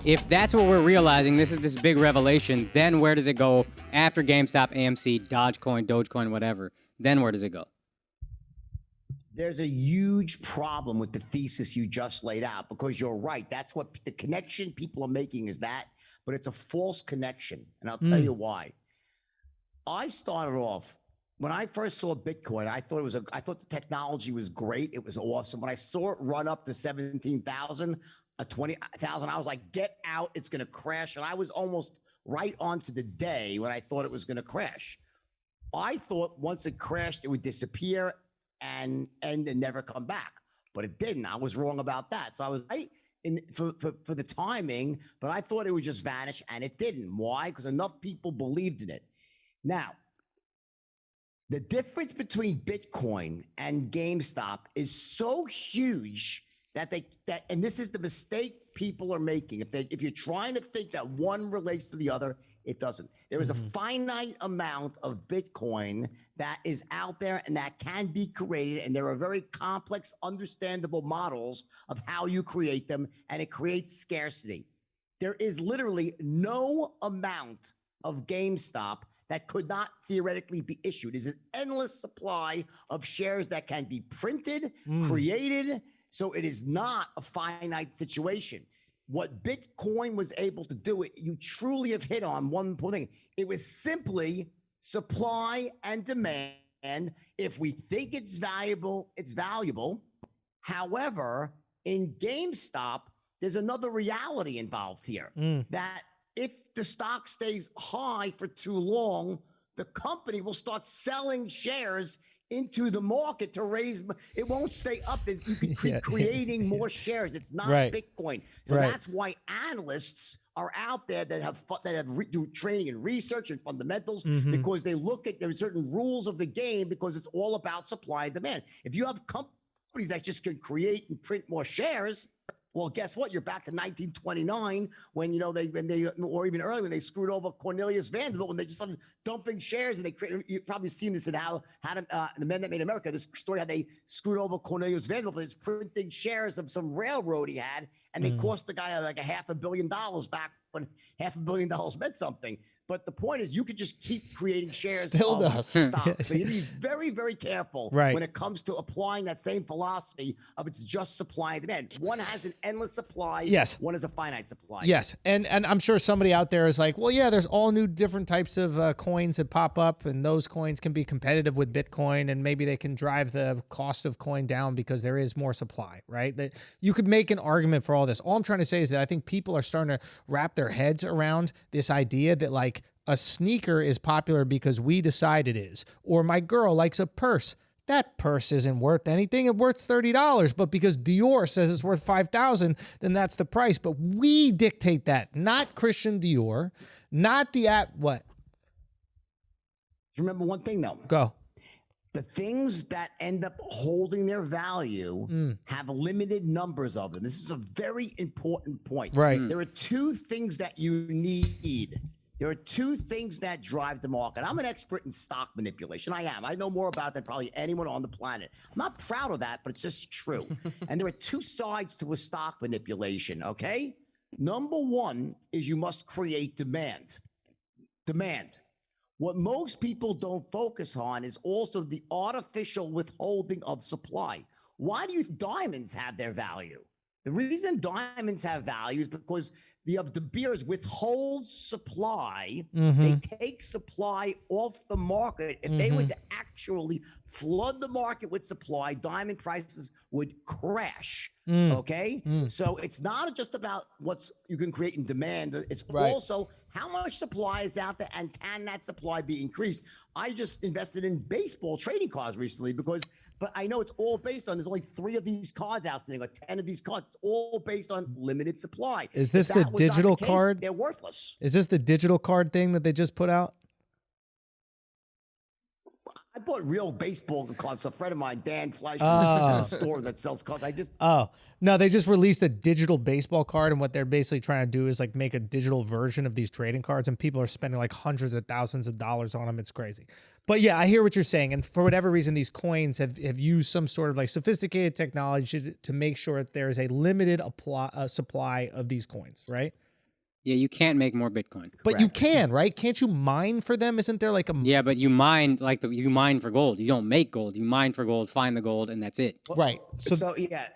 if that's what we're realizing, this is this big revelation, then where does it go after GameStop, AMC, Dogecoin, whatever? Then where does it go? There's a huge problem with the thesis you just laid out, because you're right. That's what the connection people are making is that, but it's a false connection. And I'll tell you why. I started off, when I first saw Bitcoin, I thought the technology was great. It was awesome. When I saw it run up to 17,000, 20,000, I was like, get out, it's going to crash. And I was almost right onto the day when I thought it was going to crash. I thought once it crashed, it would disappear and never come back, but it didn't. I was wrong about that. So I was right for the timing, but I thought it would just vanish, and it didn't. Why? Because enough people believed in it. Now, the difference between Bitcoin and GameStop is so huge that and this is the mistake people are making. If you're trying to think that one relates to the other, it doesn't. There is a finite amount of Bitcoin that is out there and that can be created, and there are very complex, understandable models of how you create them, and it creates scarcity. There is literally no amount of GameStop that could not theoretically be issued. It's an endless supply of shares that can be printed, created. So it is not a finite situation. What Bitcoin was able to do, you truly have hit on one thing. It was simply supply and demand. If we think it's valuable, it's valuable. However, in GameStop, there's another reality involved here, that if the stock stays high for too long, the company will start selling shares into the market to raise. It won't stay up. You can keep creating more shares. It's not Bitcoin. So that's why analysts are out there that do training and research and fundamentals, because they look at there's certain rules of the game, because it's all about supply and demand. If you have companies that just can create and print more shares, well, guess what? You're back to 1929 when, or even earlier when they screwed over Cornelius Vanderbilt, when they just started dumping shares, and they created. You've probably seen this in The Men That Made America. This story how they screwed over Cornelius Vanderbilt. It's printing shares of some railroad he had, and they cost the guy like $500 million back when $500 million meant something. But the point is, you could just keep creating shares of stock. So you need to be very, very careful when it comes to applying that same philosophy of it's just supply and demand. One has an endless supply. Yes. One is a finite supply. Yes. And I'm sure somebody out there is like, well, yeah, there's all new different types of coins that pop up, and those coins can be competitive with Bitcoin, and maybe they can drive the cost of coin down because there is more supply, right? That you could make an argument for all this. All I'm trying to say is that I think people are starting to wrap their heads around this idea that, like, a sneaker is popular because we decide it is, or my girl likes a purse. That purse isn't worth anything. It's worth $30, but because Dior says it's worth $5,000, then that's the price. But we dictate that, not Christian Dior, not the app. What? Remember one thing though. Go. The things that end up holding their value have limited numbers of them. This is a very important point. Right. There are two things that you need. There are two things that drive the market. I'm an expert in stock manipulation. I am. I know more about it than probably anyone on the planet. I'm not proud of that, but it's just true. And there are two sides to a stock manipulation, okay? Number one is you must create demand. Demand. What most people don't focus on is also the artificial withholding of supply. Why do you think diamonds have their value? The reason diamonds have value is because the De Beers withholds supply. They take supply off the market. If they were to actually flood the market with supply, diamond prices would crash. Okay? So it's not just about what you can create in demand. It's also how much supply is out there, and can that supply be increased? I just invested in baseball trading cards recently but I know it's all based on, there's only 3 of these cards outstanding, or 10 of these cards. It's all based on limited supply. Is this the digital card? They're worthless. Is this the digital card thing that they just put out? I bought real baseball cards. A friend of mine, Dan Fleischman, has a store that sells cards. No, they just released a digital baseball card, and what they're basically trying to do is like make a digital version of these trading cards, and people are spending like hundreds of thousands of dollars on them. It's crazy. But yeah, I hear what you're saying. And for whatever reason, these coins have used some sort of like sophisticated technology to make sure that there is a limited supply of these coins, right? Yeah, you can't make more Bitcoin. But you Correct. can, right? Can't you mine for them? Isn't there like a Yeah, but you mine you mine for gold. You don't make gold. You mine for gold, find the gold, and that's it. right? So yeah.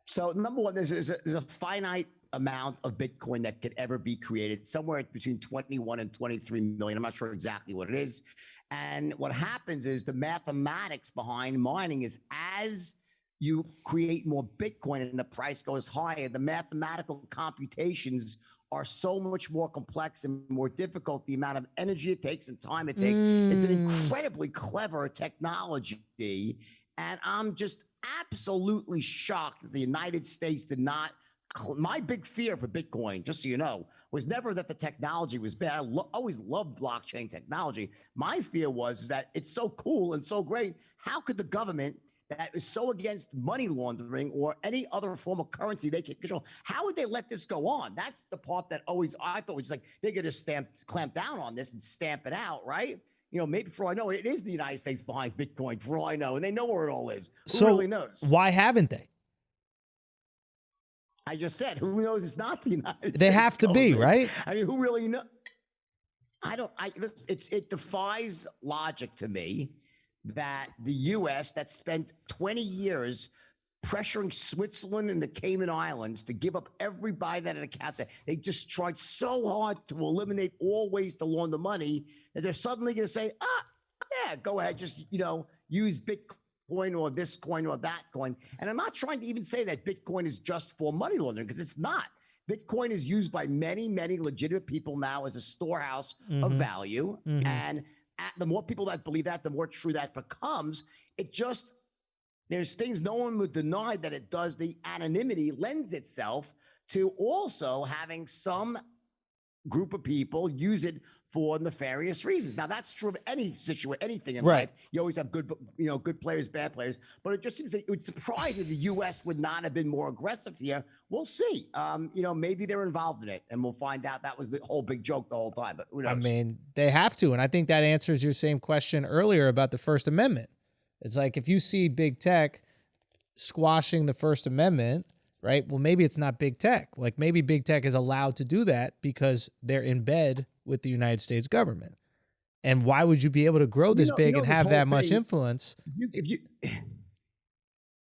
So number one, there's a finite amount of Bitcoin that could ever be created, somewhere between 21 and 23 million. I'm not sure exactly what it is. And what happens is the mathematics behind mining is as you create more Bitcoin and the price goes higher, the mathematical computations are so much more complex and more difficult. The amount of energy it takes and time it takes. It's an incredibly clever technology. And I'm just absolutely shocked that the United States did not. My big fear for Bitcoin, just so you know, was never that the technology was bad. I always loved blockchain technology. My fear was that it's so cool and so great. How could the government that is so against money laundering or any other form of currency they can control, how would they let this go on? That's the part that always I thought was just like they could just clamp down on this and stamp it out, right? You know, maybe for all I know, it is the United States behind Bitcoin, for all I know, and they know where it all is. Who really knows? Why haven't they? I just said, who knows? It's not the United States. They have to be, right? I mean, who really knows? It defies logic to me that the U.S. that spent 20 years pressuring Switzerland and the Cayman Islands to give up everybody that had accounts. They just tried so hard to eliminate all ways to launder money that they're suddenly going to say, yeah, go ahead, just, use Bitcoin or this coin or that coin. And I'm not trying to even say that Bitcoin is just for money laundering, because it's not. Bitcoin is used by many, many legitimate people now as a storehouse of value. And the more people that believe that, the more true that becomes. There's things no one would deny that it does. The anonymity lends itself to also having some group of people use it for nefarious reasons. Now that's true of any situation, anything in life. You always have good players, bad players, but it just seems like it would surprise me the U.S. would not have been more aggressive here. We'll see. Maybe they're involved in it, and we'll find out. That was the whole big joke the whole time, but who knows? I mean, they have to, and I think that answers your same question earlier about the First Amendment. It's like if you see big tech squashing the First Amendment, right? Well, maybe it's not big tech. Like maybe big tech is allowed to do that because they're in bed with the United States government. And why would you be able to grow this big and have that much influence?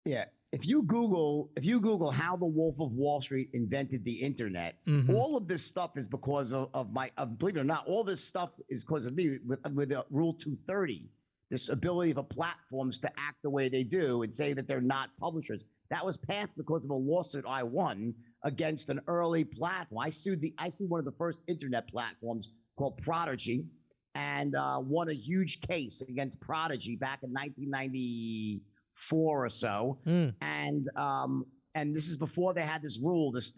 If you Google how the Wolf of Wall Street invented the internet, all of this stuff is because of believe it or not, all this stuff is because of me with Rule 230. This ability for platforms to act the way they do and say that they're not publishers. That was passed because of a lawsuit I won against an early platform. I sued one of the first internet platforms called Prodigy, and won a huge case against Prodigy back in 1994 or so. And this is before they had this rule, this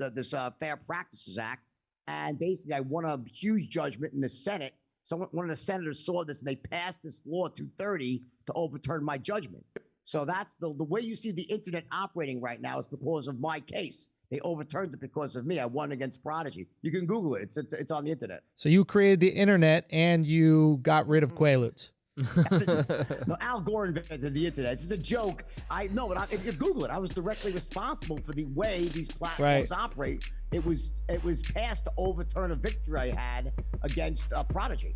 Fair Practices Act. And basically, I won a huge judgment in the Senate. One of the senators saw this, and they passed this law 230 to overturn my judgment. So that's the way you see the internet operating right now is because of my case. They overturned it because of me. I won against Prodigy. You can Google it. It's on the internet. So you created the internet and you got rid of Quaaludes. No, Al Gore invented the internet. It's just a joke. But if you Google it, I was directly responsible for the way these platforms operate. It was passed to overturn a victory I had against Prodigy.